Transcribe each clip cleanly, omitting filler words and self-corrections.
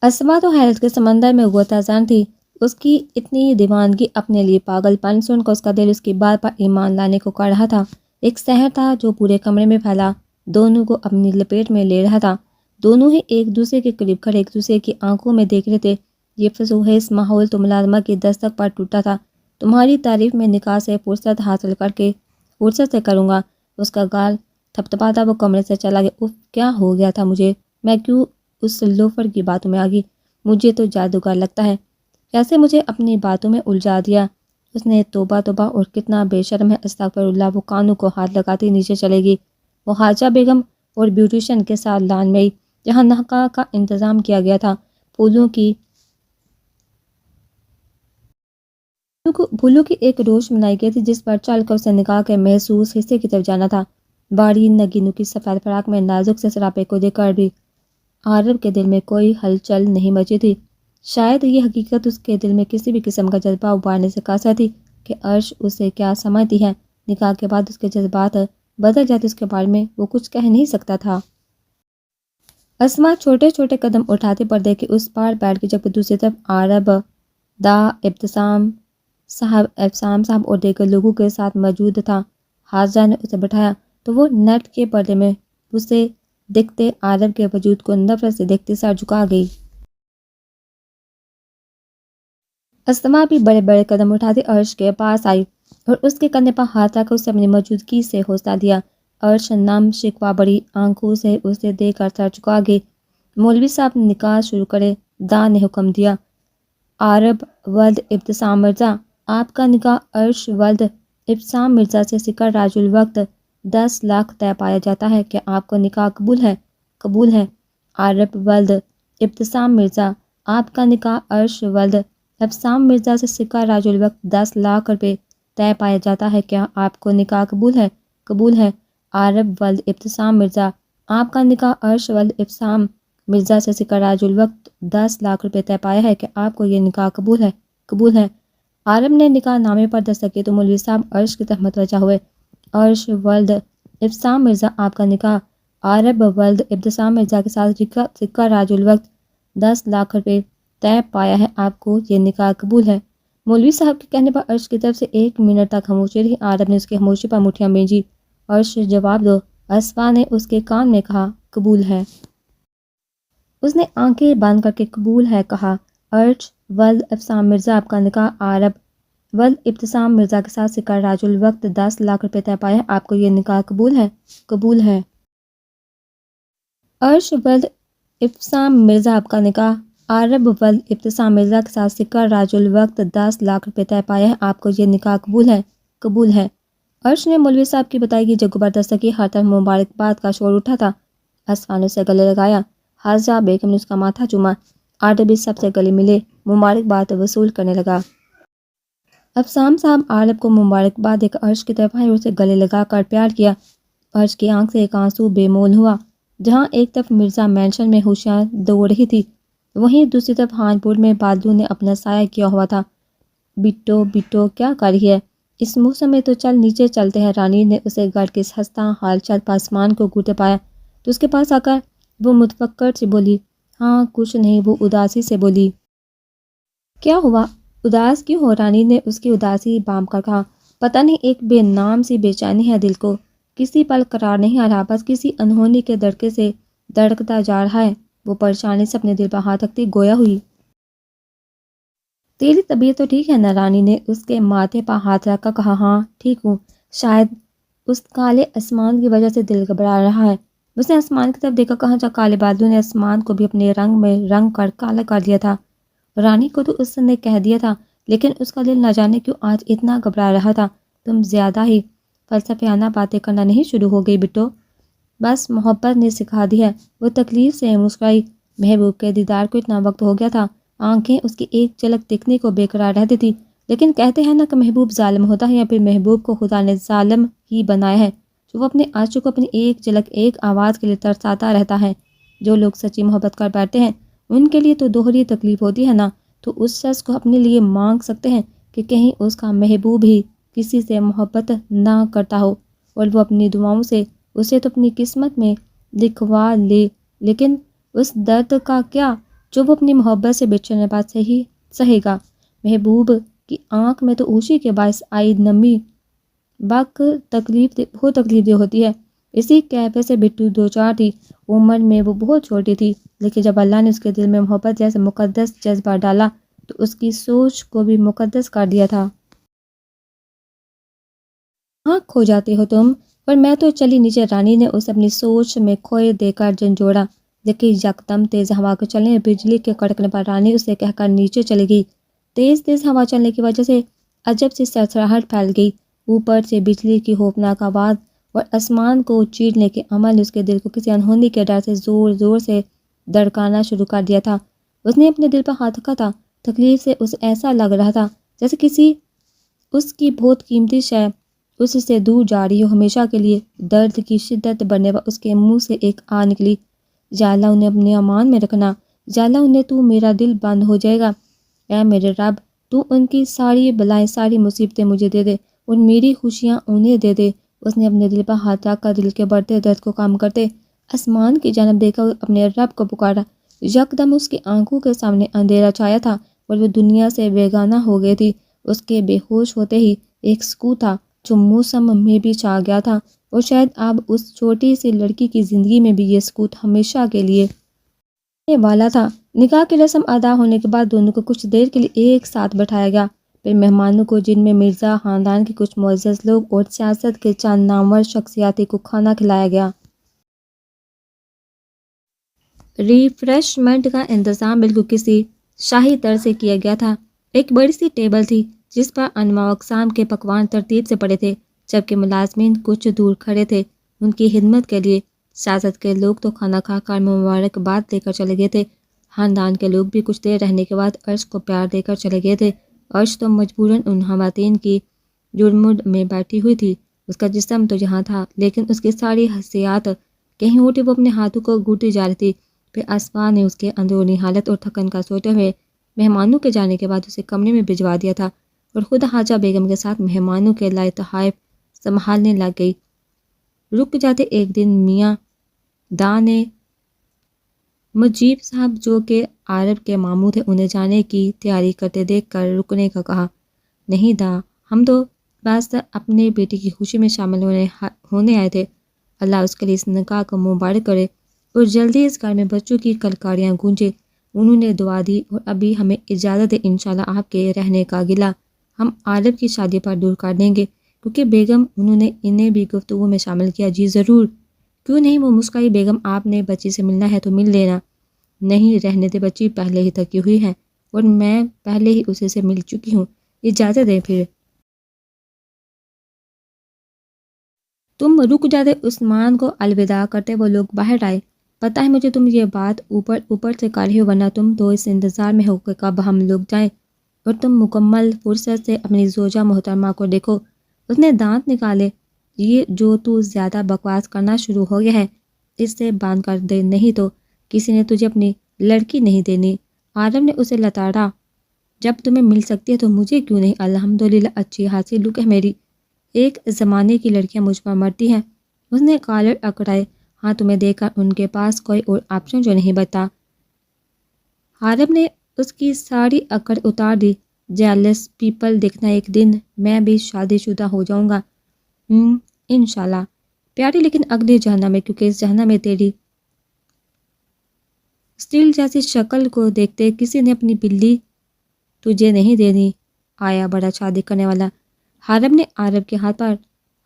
اسما تو حیرت کے سمندر میں غوطہ تھی۔ اس کی اتنی دیوانگی اپنے لیے پاگل پن سن کر اس کا دل اس کی بات پر ایمان لانے کو کر رہا تھا۔ ایک سحر تھا جو پورے کمرے میں پھیلا، دونوں کو اپنی لپیٹ میں لے رہا تھا۔ دونوں ہی ایک دوسرے کے قریب کھڑے ایک دوسرے کی آنکھوں میں دیکھ رہے تھے۔ یہ فضوحیس ماحول تو ملازمہ کی دستک پر ٹوٹا تھا۔ تمہاری تعریف میں نکاح سے فرصت حاصل کر کے فرصت سے کروں گا۔ اس کا گال تھپتھپاتا وہ کمرے سے چلا گیا۔ اف، کیا ہو گیا تھا مجھے؟ میں کیوں اس لوفر کی باتوں میں آ گئی؟ مجھے تو جادوگر لگتا ہے، کیسے مجھے اپنی باتوں میں الجھا دیا۔ اس نے توبہ توبہ، اور کتنا بے شرم ہے، استغفر اللہ۔ وہ کانوں کو ہاتھ لگاتی نیچے چلے گی۔ وہ حاجہ بیگم اور بیوٹیشین کے ساتھ لان میں، جہاں نکاح کا انتظام کیا گیا تھا، پھولوں کی ایک روش بنائی گئی تھی جس پر چل کر اسے نکاح کے محسوس حصے کی طرف جانا تھا۔ باری نگینوں کی سفید فراق میں نازک سے سراپے کو دیکھ کر بھی عارف کے دل میں کوئی ہلچل نہیں مچی تھی۔ شاید یہ حقیقت اس کے دل میں کسی بھی قسم کا جذبہ ابھارنے سے قاصر تھی کہ عرش اسے کیا سمجھتی ہے۔ نکاح کے بعد اس کے جذبات بدل جاتے، اس کے بارے میں وہ کچھ کہہ نہیں سکتا تھا۔ اسما چھوٹے چھوٹے قدم اٹھاتے پردے کے اس پار بیٹھ گئی، جبکہ دوسری طرف عارف دا ابتسام صاحب اور دیگر لوگوں کے ساتھ موجود تھا۔ حاجہ نے اسے بٹھایا تو وہ نیٹ کے پردے میں اسے دیکھتے عارف کے وجود کو نفرت سے دیکھتے سر جھکا گئی۔ اسما بھی بڑے بڑے قدم اٹھاتی عرش کے پاس آئی اور اس کے کندھے پر ہاتھ رکھ کر اسے اپنی موجودگی سے حوصلہ دیا۔ عرش نم شکوہ بڑی آنکھوں سے اسے دیکھ کر سر جھکا گئی۔ مولوی صاحب نکاح شروع کرے، دا نے حکم دیا۔ عارف ولد ابتسام مرزا، آپ کا نکاح عرش ولد ابتسام مرزا سے سکر راج الوقت 10 لاکھ طے پایا جاتا ہے۔ کیا آپ کا نکاح قبول ہے؟ قبول ہے۔ عارف ولد ابتسام مرزا، آپ کا نکاح عرش ولد ابتسام مرزا سے سکہ راج الوقت 10 لاکھ روپے طے پایا جاتا ہے۔ کیا آپ کو نکاح قبول ہے؟ قبول ہے۔ عارف ولد ابتسام مرزا، آپ کا نکاح عرش ولد ابتسام مرزا سے سکہ راج الوقت 10 لاکھ روپے طے پایا ہے۔ کیا آپ کو یہ نکاح قبول ہے؟ قبول ہے۔ عارف نے نکاح نامے پر دستخط کی تو مولوی صاحب عرش کی طرف متوجہ ہوئے۔ عرش ولد ابتسام مرزا، آپ کا نکاح عارف ولد ابتسام مرزا کے ساتھ سکہ راج الوقت 10 لاکھ روپے طے پایا ہے۔ آپ کو یہ نکاح قبول ہے؟ مولوی صاحب کے کہنے پر عرش کی طرف سے 1 منٹ تک خاموشی رہی۔ عارف نے اس کی خاموشی پر مٹھیاں بھیجی۔ عرش، جواب دو، اسما نے اس کے کان میں کہا۔ قبول ہے۔ اس نے آنکھیں بند کر کے قبول ہے کہا۔ عرش ولد ابتسام مرزا، آپ کا نکاح عارف ولد ابتسام مرزا کے ساتھ سکہ راج الوقت 10 لاکھ روپے طے پایا ہے۔ آپ کو یہ نکاح قبول ہے؟ قبول ہے۔ عرش ولد ابتسام مرزا، آپ کا نکاح عارف ولد ابتسام مرزا کے ساتھ سکہ راج الوقت 10 لاکھ روپے طے پایا ہے۔ آپ کو یہ نکاح قبول ہے؟ قبول ہے۔ عرش نے مولوی صاحب کی بتائی گئی جگہ پر دستک کی۔ ہر طرف مبارکباد کا شور اٹھا تھا۔ اسما نے اسے گلے لگایا۔ حاجہ بیگم نے اس کا ماتھا چوما۔ عارف بھی سب سے گلے ملے، مبارکباد وصول کرنے لگا۔ ابتسام صاحب عارف کو مبارکباد دے کر عرش کی طرف آئے اور اسے گلے لگا کر پیار کیا۔ عرش کی آنکھ سے ایک آنسو بے مول ہوا۔ جہاں ایک طرف مرزا مینشن میں خوشیاں دوڑ رہی تھی، وہیں دوسری طرف خان پور میں بادلوں نے اپنا سایہ کیا ہوا تھا۔ بٹو بٹو، کیا کر رہی ہے؟ اس موسم میں تو چل نیچے چلتے ہیں۔ رانی نے اسے گھر کے ہنستا حال چال پر آسمان کو گھورتے پایا تو اس کے پاس آ کر وہ متفکر سے بولی۔ ہاں کچھ نہیں، وہ اداسی سے بولی۔ کیا ہوا؟ اداس کیوں ہو؟ رانی نے اس کی اداسی بام کر کہا۔ پتہ نہیں، ایک بے نام سی بے چینی ہے دل کو، کسی پل قرار نہیں آ رہا، بس کسی انہونی کے دھڑکے سے دھڑکتا جا رہا ہے۔ وہ پریشانی سے اپنے دل پر ہاتھ رکھتی گویا ہوئی۔ تیری طبیعت تو ٹھیک ہے نا؟ رانی نے اس کے ماتھے پر ہاتھ رکھ کر کہا۔ ہاں ٹھیک ہوں، شاید اس کالے آسمان کی وجہ سے دل گھبرا رہا ہے۔ اس نے آسمان کی طرف دیکھا، کہاں جا کالے بادلوں نے آسمان کو بھی اپنے رنگ میں رنگ کر کالا کر دیا تھا۔ رانی کو تو اس نے کہہ دیا تھا، لیکن اس کا دل نہ جانے کیوں آج اتنا گھبرا رہا تھا۔ تم زیادہ ہی فلسفیانہ باتیں کرنا نہیں شروع ہو گئی بٹو؟ بس محبت نے سکھا دی ہے۔ وہ تکلیف سے مسکرائی۔ محبوب کے دیدار کو اتنا وقت ہو گیا تھا، آنکھیں اس کی ایک جھلک دیکھنے کو بے قرار رہتی تھی، لیکن کہتے ہیں نا کہ محبوب ظالم ہوتا ہے، یا پھر محبوب کو خدا نے ظالم ہی بنایا ہے، جو وہ اپنے عاشق کو اپنی ایک جھلک ایک آواز کے لیے ترساتا رہتا ہے۔ جو لوگ سچی محبت کر بیٹھتے ہیں ان کے لیے تو دوہری تکلیف ہوتی ہے نا، تو اس شخص کو اپنے لیے مانگ سکتے ہیں کہ کہیں اس کا محبوب ہی کسی سے محبت نہ کرتا ہو اور وہ اپنی دعاؤں سے اسے تو اپنی قسمت میں لکھوا لے، لیکن اس درد کا کیا؟ جو وہ اپنی محبت سے بچھڑنے بعد صحیح سہے گا۔ محبوب کی آنکھ میں تو اوشی کے باعث آئی نمی بہت تکلیف دہ ہوتی ہے۔ اسی کیفے سے بٹو دو چار تھی۔ عمر میں وہ بہت چھوٹی تھی، لیکن جب اللہ نے اس کے دل میں محبت جیسے مقدس جذبہ ڈالا تو اس کی سوچ کو بھی مقدس کر دیا تھا۔ کہاں کھو جاتے ہو تم؟ پر میں تو چلی نیچے۔ رانی نے اسے اپنی سوچ میں کھوئے دے کر جھنجھوڑا، لیکن یکدم تیز ہوا کے چلنے، بجلی کے کڑکنے پر رانی اسے کہہ کر نیچے چلی گئی۔ تیز ہوا چلنے کی وجہ سے عجب سی سرسراہٹ پھیل گئی۔ اوپر سے بجلی کی خوفناک آواز اور آسمان کو چیرنے کے عمل نے اس کے دل کو کسی انہونی کے ڈر سے زور سے دھڑکانا شروع کر دیا تھا۔ اس نے اپنے دل پر ہاتھ رکھا تھا۔ تکلیف سے اسے ایسا لگ رہا تھا جیسے کسی اس کی بہت قیمتی شے اس سے دور جا رہی ہو ہمیشہ کے لیے۔ درد کی شدت بڑھنے پر اس کے منہ سے ایک آہ نکلی، یا اللہ انہیں اپنے امان میں رکھنا، یا اللہ انہیں تو میرا دل بند ہو جائے گا۔ اے میرے رب، تو ان کی ساری بلائیں، ساری مصیبتیں مجھے دے دے اور میری خوشیاں انہیں دے دے۔ اس نے اپنے دل پر ہاتھ رکھ کر دل کے بڑھتے درد کو کم کرتے آسمان کی جانب دیکھا اور اپنے رب کو پکارا۔ یکدم اس کی آنکھوں کے سامنے اندھیرا چھایا تھا اور وہ دنیا سے بیگانہ ہو گئی تھی۔ اس کے بے ہوش ہوتے ہی ایک سکون تھا جو موسم میں بھی چھا گیا تھا، اور شاید اب اس چھوٹی سی لڑکی کی زندگی میں بھی یہ سکون ہمیشہ کے لیے رہنے والا تھا۔ نکاح کی رسم ادا ہونے کے بعد دونوں کو کچھ دیر کے لیے ایک ساتھ بٹھایا گیا۔ پھر مہمانوں کو، جن میں مرزا خاندان کے کچھ معزز لوگ اور سیاست کے چند نامور شخصیات کو کھانا کھلایا گیا۔ ریفریشمنٹ کا انتظام بالکل کسی شاہی طرز سے کیا گیا تھا۔ ایک بڑی سی ٹیبل تھی جس پر انواع و اقسام کے پکوان ترتیب سے پڑے تھے، جبکہ ملازمین کچھ دور کھڑے تھے ان کی خدمت کے لیے۔ سیاست کے لوگ تو کھانا کھا کر مبارکباد دے کر چلے گئے تھے۔ خاندان کے لوگ بھی کچھ دیر رہنے کے بعد عرش کو پیار دے کر چلے گئے تھے۔ عرش تو مجبوراً ان خواتین کی جرمد میں بیٹھی ہوئی تھی۔ اس کا جسم تو یہاں تھا، لیکن اس کی ساری حسیات کہیں اور تھی۔ وہ اپنے ہاتھوں کو گھوٹی جا رہی تھی۔ پھر اسما نے اس کے اندرونی حالت اور تھکن کا سوچتے ہوئے مہمانوں کے جانے کے بعد اسے کمرے میں بھجوا دیا تھا اور خود حاجہ بیگم کے ساتھ مہمانوں کے لائے تحائف سنبھالنے لگ گئی۔ رک جاتے ایک دن میاں دا نے مجیب صاحب، جو کہ عارب کے ماموں تھے، انہیں جانے کی تیاری کرتے دیکھ کر رکنے کا کہا۔ نہیں دا، ہم تو بس اپنے بیٹی کی خوشی میں شامل ہونے آئے تھے۔ اللہ اس کے لیے اس نکاح کو مبارک کرے اور جلدی اس گھر میں بچوں کی کلکاریاں گونجے۔ انہوں نے دعا دی اور ابھی ہمیں اجازت ہے، انشاءاللہ آپ کے رہنے کا گلہ ہم عارب کی شادی پر دور کر دیں گے، کیونکہ بیگم انہوں نے انہیں بھی گفتگو میں شامل کیا۔ جی ضرور، کیوں نہیں، وہ مسکرائی۔ بیگم آپ نے بچی سے ملنا ہے تو مل لینا۔ نہیں رہنے دے، بچی پہلے ہی تھکی ہوئی ہے اور میں پہلے ہی اسے سے مل چکی ہوں، اجازت دیں پھر۔ تم رک جاتے۔ عثمان کو الوداع کرتے وہ لوگ باہر آئے۔ پتہ ہے مجھے تم یہ بات اوپر سے کر رہی ہو، ورنہ تم تو اس انتظار میں ہو کہ کب ہم لوگ جائیں اور تم مکمل فرصت سے اپنی زوجہ محترمہ کو دیکھو۔ اس نے دانت نکالے۔ یہ جو تو زیادہ بکواس کرنا شروع ہو گیا ہے، اس سے بند کر دے، نہیں تو کسی نے تجھے اپنی لڑکی نہیں دینی۔ عارب نے اسے لتاڑا۔ جب تمہیں مل سکتی ہے تو مجھے کیوں نہیں؟ الحمدللہ اچھی خاصی لک ہے میری، ایک زمانے کی لڑکیاں مجھ پر مرتی ہیں۔ اس نے کالر اکڑائے۔ ہاں، تمہیں دیکھ کر ان کے پاس کوئی اور آپشن جو نہیں بچتا۔ عارب نے اس کی ساری اکڑ اتار دی۔ جیلس پیپل، دیکھنا ایک دن میں بھی شادی شدہ ہو جاؤں گا، انشاءاللہ پیاری، لیکن اگلے جہنم میں، کیونکہ اس جہنم میں تیری اسٹیل جیسی شکل کو دیکھتے کسی نے اپنی بلی تجھے نہیں دینی۔ آیا بڑا شادی کرنے والا۔ عارب نے عارب کے ہاتھ پر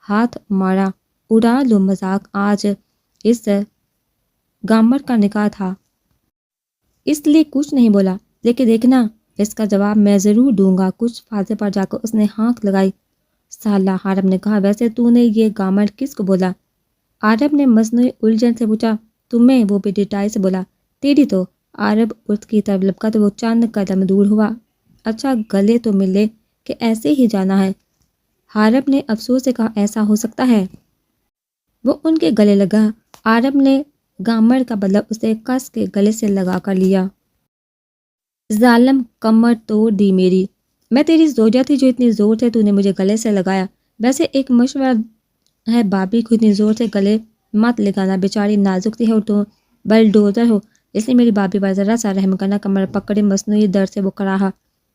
ہاتھ مارا۔ اڑا لو مذاق، آج اس گامر کا نکاح تھا، اس لیے کچھ نہیں بولا، لیکن دیکھنا اس کا جواب میں ضرور دوں گا۔ کچھ فاصلے پر جا کر اس نے ہانک لگائی۔ سالہ، عارب نے کہا، ویسے تو نے یہ گامر کس کو بولا؟ عارب نے مصنوعی الجھن سے پوچھا۔ تمہیں، وہ بھی ڈٹائی سے بولا۔ تیری تو۔ عارب اس کی طرف لپکا تو وہ چند قدم دور ہوا۔ اچھا گلے تو ملے کہ ایسے ہی جانا ہے؟ عارب نے افسوس سے کہا، ایسا ہو سکتا ہے؟ وہ ان کے گلے لگا۔ عارب نے گامر کا بدلہ اسے کس کے گلے سے لگا کر لیا۔ ظالم، کمر توڑ دی میری۔ میں تیری زوجہ تھی جو اتنی زور سے تو نے مجھے گلے سے لگایا۔ ویسے ایک مشورہ ہے، بابی کو اتنی زور سے گلے مت لگانا، بیچاری نازک سی ہے اور تو بلڈوزر ہو، اس لیے میری بات پر ذرا سا رحم کرنا۔ کمر پکڑے مصنوعی درد سے وہ کراہا،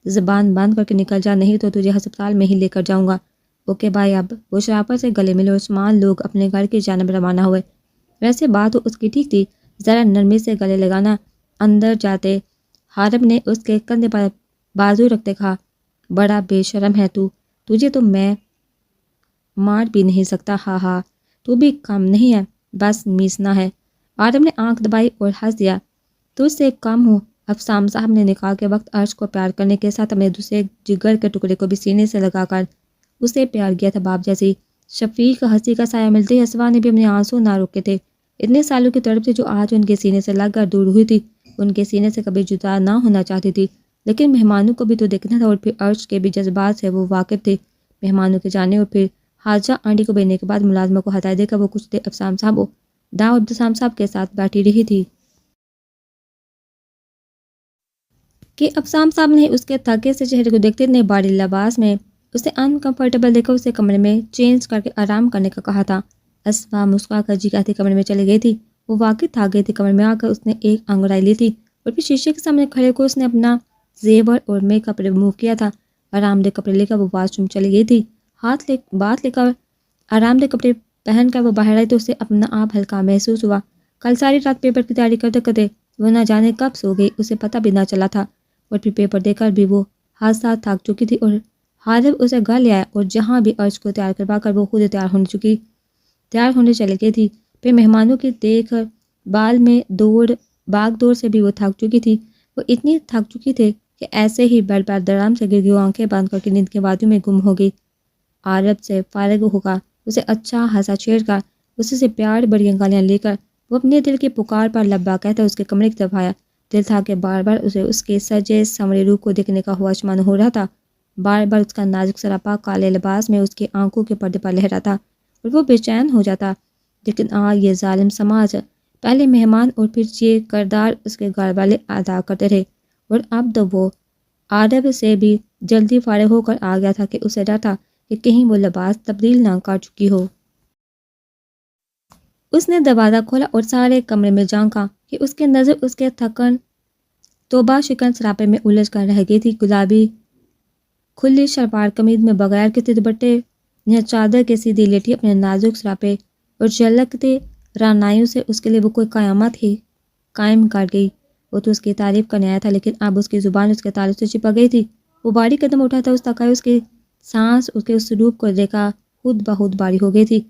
زبان باندھ کر کے نکل جا، نہیں تو تجھے ہسپتال میں ہی لے کر جاؤں گا۔ اوکے بھائی اب۔ وہ شرافت سے گلے ملے اور عثمان لوگ اپنے گھر کی جانب روانہ ہوئے۔ ویسے بات تو اس کی ٹھیک تھی، ذرا نرمی سے گلے لگانا۔ اندر جاتے حارب نے اس کے کندھے پر بازو رکھتے کہا، بڑا بے شرم ہے تو، تجھے تو میں مار بھی نہیں سکتا۔ ہاں ہاں، تو بھی کم نہیں ہے، بس میسنا ہے۔ حارب نے آنکھ دبائی اور ہنس دیا، تجھ سے کم ہوں۔ افسام صاحب نے نکاح کے وقت عرش کو پیار کرنے کے ساتھ اپنے دوسرے جگر کے ٹکڑے کو بھی سینے سے لگا کر اسے پیار کیا تھا، باپ جیسی شفیق ہنسی کا سایہ ملتے ہی اسوا نے بھی اپنے آنسو نہ روکے تھے۔ اتنے سالوں کی تڑپ تھی جو آج ان کے سینے سے لگ کر دور ہوئی تھی، ان کے سینے سے کبھی جدا نہ ہونا چاہتی تھی، لیکن مہمانوں کو بھی تو دیکھنا تھا اور پھر عرش کے بھی جذبات سے وہ واقف تھے۔ مہمانوں کے جانے اور پھر حاجہ آنٹی کو بھیجنے کے بعد ملازمہ کو ہٹا دے کر وہ کچھ دیر افسام صاحب اور عبدالسلام صاحب کے ساتھ بیٹھی رہی تھی کہ افسام صاحب نے اس کے تھکے سے چہرے کو دیکھتے اتنے بھاری لباس میں اسے انکمفرٹیبل دیکھا اسے کمرے میں چینج کر کے آرام کرنے کا کہا تھا۔ اسوا مسکرا کر جی کہتی کمرے میں چلی گئی تھی۔ وہ واقعی تھک گئی تھی۔ کمرے میں آ کر اس نے ایک انگڑائی لی تھی اور پھر شیشے کے سامنے کھڑے کو اس نے اپنا زیور اور میک اپ ریموو کیا تھا۔ آرام دہ کپڑے لے کر وہ واش روم چلی گئی تھی۔ بات لے کر آرام دہ کپڑے پہن کر وہ باہر آئی تو اسے اپنا آپ ہلکا محسوس ہوا۔ کل ساری رات پیپر کی تیاری کرتے کرتے وہ نہ جانے کب سو گئی، اسے پتہ بھی نہ چلا تھا، اور پھر پیپر دے کر بھی وہ حادثات تھک چکی تھی۔ اور حارب اسے گھر لے آیا اور جہاں بھی عرش کو تیار کروا کر وہ خود تیار ہونے چلی گئی تھی۔ پھر مہمانوں کی دیکھ بال میں باغ دور سے بھی وہ تھک چکی تھی۔ وہ اتنی تھک چکی تھی کہ ایسے ہی بیڈ پر درام سے گر گئی، آنکھیں بند کر کے نیند کی وادیوں میں گم ہو گئی۔ عارب سے فارغ ہو کر اسے اچھا ہنسا چھیڑ کر اسے سے پیار بڑی گالیاں لے کر وہ اپنے دل کی پکار پر لبا کہتا اس کے کمرے کی طرف آیا۔ دل تھا کہ بار بار اسے اس کے سجے سنورے روح کو دیکھنے کا خواہشمند ہو رہا تھا، بار بار اس کا نازک سراپا کالے لباس میں اس کی آنکھوں کے پردے پر لہراتا اور وہ بے چین ہو جاتا۔ لیکن یہ ظالم سماج، پہلے مہمان اور پھر یہ کردار اس کے گھر والے ادا کرتے رہے، اور اب تو وہ عارب سے بھی جلدی فارغ ہو کر آ گیا تھا کہ اسے ڈر تھا کہ کہیں وہ لباس تبدیل نہ کر چکی ہو۔ اس نے دروازہ کھولا اور سارے کمرے میں جھانکا کہ اس کی نظر اس کے تھکن توبہ شکن سراپے میں الجھ کر رہ گئی تھی۔ گلابی کھلی شلوار قمیض میں بغیر کسی دوپٹے یا چادر کے سیدھی لیٹی اپنے نازک سراپے اور جھلکتے رعنائیوں سے اس کے لیے وہ کوئی قیامت ہی قائم کر گئی۔ وہ تو اس کی تعریف کرنے آیا تھا، لیکن اب اس کی زبان اس کے تعلق سے چپک گئی تھی۔ وہ بھاری قدم اٹھاتا اس تک آئی، اس کی سانس اس کے اس روپ کو دیکھا خود بخود بھاری ہو گئی تھی۔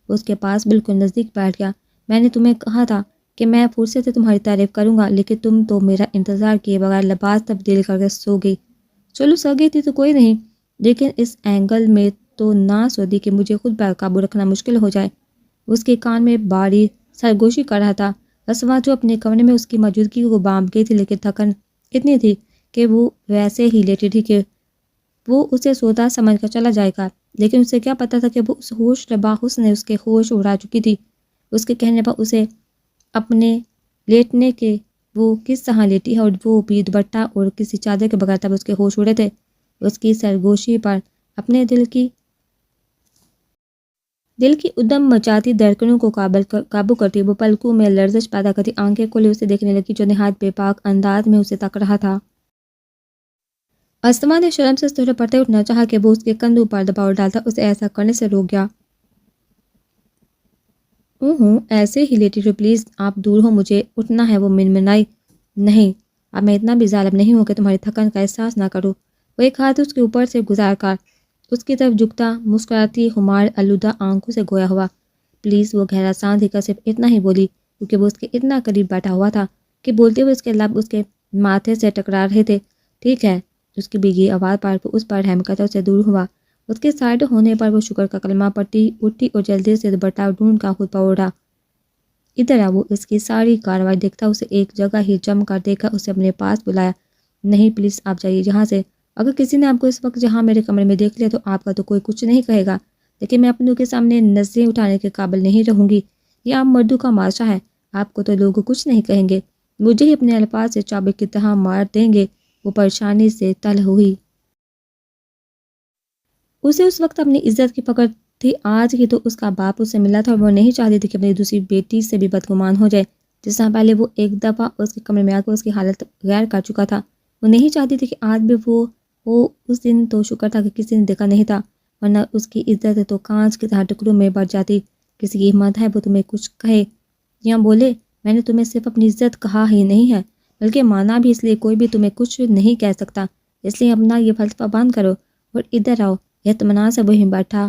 اس کے پاس بالکل نزدیک بیٹھ گیا۔ میں نے تمہیں کہا تھا کہ میں فرصت سے تمہاری تعریف کروں گا، لیکن تم تو میرا انتظار کیے بغیر لباس تبدیل کر کے سو گئی۔ چلو سو گئی تھی تو کوئی نہیں، لیکن اس اینگل میں تو نہ سو دی کہ مجھے خود پر قابو رکھنا مشکل ہو جائے۔ اس کے کان میں باری سرگوشی کر رہا تھا۔ اسوا جو اپنے کمرے میں اس کی موجودگی کو بانپ گئی تھی، لیکن تھکن اتنی تھی کہ وہ ویسے ہی لیٹی تھی کہ وہ اسے سوتا سمجھ کر چلا جائے گا، لیکن اسے کیا پتا تھا کہ وہ اس ہوش ربا حسن نے اس کے ہوش اڑا چکی تھی۔ اس کے کہنے پر اسے اپنے لیٹنے کے وہ کس طرح لیٹی ہے، اور وہ بھی دوپٹہ اور کسی چادر کے بغیر، تب اس کے ہوش اڑے تھے۔ اس کی سرگوشی پر اپنے دل کی ادم مچاتی دھڑکنوں کو قابو کرتی وہ پلکوں میں لرزش پیدا کرتی آنکھیں کھولے اسے دیکھنے لگی جو نہایت بے باک انداز میں اسے تک رہا تھا۔ اسما نے شرم سے سر پڑتے اٹھنا چاہا کہ وہ اس کے کندھوں پر دباؤ ڈالتا، اسے ایسا کرنے سے روک گیا۔ ایسے ہی لیٹی رہو پلیز، آپ دور ہو، مجھے اٹھنا ہے، وہ منمنائی۔ نہیں، اب میں اتنا بھی ظالم نہیں ہوں کہ تمہاری تھکن کا احساس نہ کروں۔ وہ ایک ہاتھ اس کے اوپر سے گزار کر اس کی طرف جھکتا مسکراتی خمار آلودہ آنکھوں سے گویا ہوا پلیز۔ وہ گہرا سانس لے کر صرف اتنا ہی بولی، کیونکہ وہ اس کے اتنا قریب بیٹھا ہوا تھا کہ بولتے ہوئے اس کے لب اس کے ماتھے سے ٹکرا رہے تھے۔ ٹھیک ہے، اس کی بھیگی آواز پر اس پر رحم کرتا اسے دور ہوا۔ اس کے سائڈ ہونے پر وہ شکر کا کلمہ پڑھتی اٹھی اور جلدی سے دوپٹہ ڈھونڈ کا خود پر اوڑھا۔ ادھر وہ اس کی ساری کارروائی دیکھتا اسے ایک جگہ ہی جم کر دیکھا، اسے اپنے پاس بلایا۔ نہیں پلیز آپ جائیے یہاں سے، اگر کسی نے آپ کو اس وقت جہاں میرے کمرے میں دیکھ لیا تو آپ کا تو کوئی کچھ نہیں کہے گا، لیکن میں اپنوں کے سامنے نظریں اٹھانے کے قابل نہیں رہوں گی۔ یہ عام مردوں کا معاشرہ ہے، آپ کو تو لوگ کچھ نہیں کہیں گے، مجھے ہی اپنے الفاظ سے چابک کی طرح مار دیں گے۔ وہ پریشانی سے تل ہوئی۔ اسے اس وقت اپنی عزت کی فکر تھی، آج ہی تو اس کا باپ اس سے ملا تھا اور وہ نہیں چاہتی تھی کہ اپنی دوسری بیٹی سے بھی بدگمان ہو جائے۔ جس طرح پہلے وہ ایک دفعہ اس کے کمرے میں آ کر اس کی حالت غیر کر چکا تھا۔ وہ نہیں چاہتی تھی کہ آج بھی وہ ہو۔ اس دن تو شکر تھا کہ کسی نے دیکھا نہیں تھا، ورنہ اس کی عزت تو کانچ کی طرح ٹکڑوں میں بڑھ جاتی۔ کسی کی ہمت ہے وہ تمہیں کچھ کہے یا بولے؟ میں نے تمہیں صرف اپنی عزت کہا ہی نہیں ہے بلکہ مانا بھی، اس لیے کوئی بھی تمہیں کچھ نہیں کہہ سکتا۔ اس لیے اپنا یہ فلسفہ بند کرو اور ادھر آؤ۔ اطمینان سے وہیں بیٹھا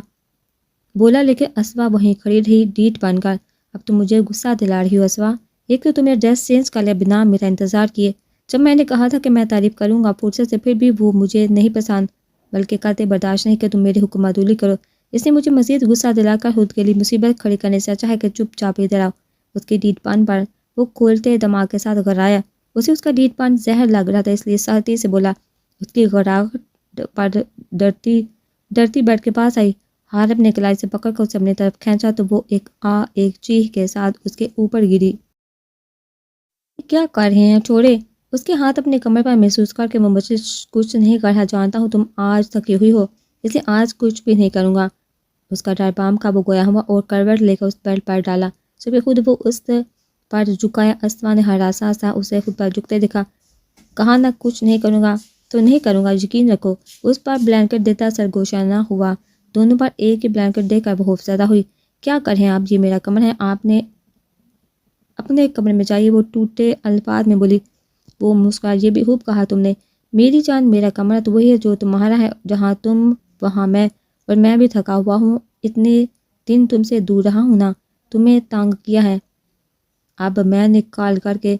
بولا، لیکن اسوا وہیں کھڑی رہی ڈیٹ بن کر۔ اب تم مجھے غصہ دلا رہی ہو اسوا۔ ایک تو تمہیں ڈریس چینج کر لیا بنا میرا انتظار کیے۔ جب میں نے کہا تھا کہ میں تعریف کروں گا فرصت سے، پھر بھی وہ مجھے نہیں پسند، بلکہ کرتے برداشت نہیں کہ تم میری حکم عدولی کرو۔ اس نے مجھے مزید غصہ دلا کر خود کے لیے مصیبت کھڑی کرنے سے اچھا ہے کہ چپ چاپ ادھر آؤ۔ اس کی ڈیٹ پان پر وہ کھولتے دماغ کے ساتھ غرایا۔ اسے اس کا ڈیٹ پان زہر لگ رہا تھا، اس لیے سختی سے بولا۔ اس کی غراہٹ پر ڈرتی بیٹھ کے پاس آئی۔ حارب نے کلائی سے پکڑ کر اسے اپنی طرف کھینچا تو وہ ایک چیخ کے ساتھ اس کے اوپر گری۔ کیا کر رہے ہیں چھوڑے؟ اس کے ہاتھ اپنے کمر پر محسوس کر کے وہ مجھے کچھ نہیں کرنا جانتا ہوں، تم آج تھکی ہوئی ہو، اس لیے آج کچھ بھی نہیں کروں گا۔ اس کا ڈر بام قابو گویا ہوا اور کروٹ لے کر اس بیڈ پر ڈالا۔ صبح خود وہ اس پر جھکایا۔ اسوا نے ہراساں سا اسے خود پر جھکتے دیکھا۔ کہا نہ کچھ نہیں کروں گا تو نہیں کروں گا، یقین رکھو۔ اس پر بلینکٹ دیتا سرگوشا نہ ہوا۔ دونوں پر ایک ہی بلینکٹ دے کر وہ خوفزدہ ہوئی۔ کیا کر رہے ہیں آپ؟ یہ میرا کمرہ ہے، آپ نے اپنے کمرے میں جائیے، وہ ٹوٹے الفاظ میں بولی۔ وہ مسکرا، یہ بھی خوب کہا تم نے میری جان، میرا کمرہ تو وہی ہے جو تمہارا ہے، جہاں تم وہاں میں، اور میں بھی تھکا ہوا ہوں، اتنے دن تم سے دور رہا ہوں نا، تمہیں تنگ کیا ہے اب میں نکال کر کے،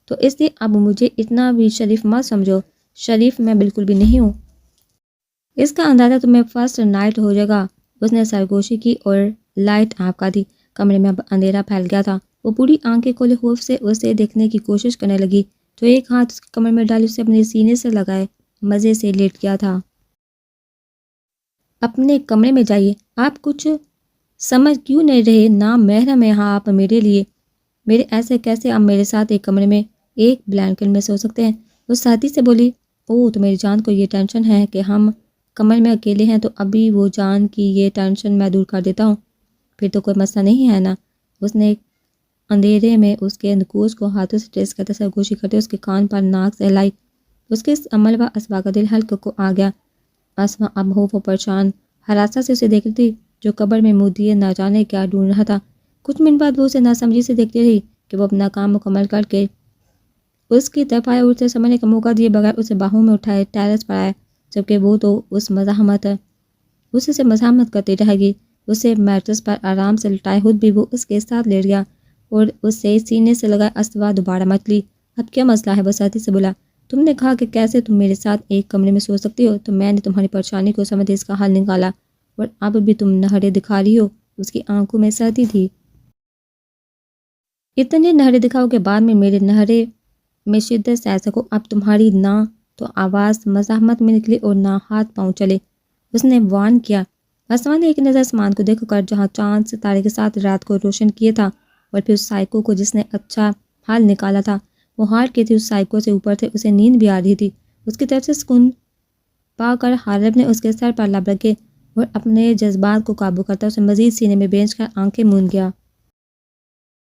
تو اس لیے اب مجھے اتنا بھی شریف مت سمجھو۔ شریف میں بالکل بھی نہیں ہوں۔ اس کا اندازہ تمہیں فرسٹ نائٹ ہو جائے گا۔ اس نے سرگوشی کی اور لائٹ آف کر دی۔ کمرے میں اب اندھیرا پھیل گیا تھا۔ وہ پوری آنکھیں کھولے خوف سے اسے دیکھنے کی کوشش کرنے لگی تو ایک ہاتھ اس کے کمر میں ڈال اسے اپنے سینے سے لگائے مزے سے لیٹ گیا تھا۔ اپنے کمرے میں جائیے، آپ کچھ سمجھ کیوں نہیں رہے؟ نام محرم ہے یہاں آپ میرے لیے، میرے ایسے کیسے آپ میرے ساتھ ایک کمرے میں ایک بلینکٹ میں سو سکتے ہیں؟ وہ ساتھی سے بولی۔ اوہ تو میری جان کو یہ ٹینشن ہے کہ ہم کمرے میں اکیلے ہیں، تو ابھی وہ جان کی یہ ٹینشن میں دور کر دیتا ہوں، پھر تو کوئی مسئلہ نہیں ہے نا۔ اس نے اندھیرے میں اس کے نکوچ کو ہاتھوں سے ٹریس کرتے سرگوشی کرتے اس کے کان پر ناک سے ہلائی۔ اس کے اس عمل پر اسوا کا دل ہلکے کو آ گیا۔ اسوا اب خوف و پریشان ہراساں سے اسے دیکھ رہی تھی، جو قبر میں منہ دیے نہ جانے کیا ڈھونڈ رہا تھا۔ کچھ منٹ بعد وہ اسے ناسمجھی سے دیکھتی رہی کہ وہ اپنا کام مکمل کر کے اس کی طرف آیا اور اسے سمجھنے کا موقع دیے بغیر اسے باہوں میں اٹھائے ٹیرس پر آیا، جبکہ وہ تو اس سے مزاحمت کرتی رہے گی۔ اسے میٹرس پر آرام سے لٹائے خود بھی وہ اس کے ساتھ لیٹ گیا اور اسے سینے سے لگائے۔ اسوا دوبارہ مچ لی۔ اب کیا مسئلہ ہے؟ وہ ساتھی سے بولا۔ تم نے کہا کہ کیسے تم میرے ساتھ ایک کمرے میں سو سکتی ہو، تو میں نے تمہاری پریشانی کو سمجھ اس کا حل نکالا، اور اب بھی تم نہرے دکھا رہی ہو۔ اس کی آنکھوں میں سردی تھی۔ اتنے نہرے دکھاؤ کے بعد میں میرے نہرے میں شدت سے سکو۔ اب تمہاری نہ تو آواز مزاحمت میں نکلی اور نہ ہاتھ پاؤں چلے، اس نے وارن کیا۔ اسوا نے ایک نظر آسمان کو دیکھ کر، جہاں چاند ستارے کے ساتھ رات کو روشن کیے تھا، اور پھر اس سائیکو کو جس نے اچھا حال نکالا تھا۔ وہ ہارٹ کی تھی، اس سائیکو سے اوپر تھے، اسے نیند بھی آ رہی تھی۔ اس کی طرف سے سکون پا کر حارب نے اس کے سر پر لب رکھے اور اپنے جذبات کو قابو کرتا اسے مزید سینے میں بھیج کر آنکھیں موند گیا۔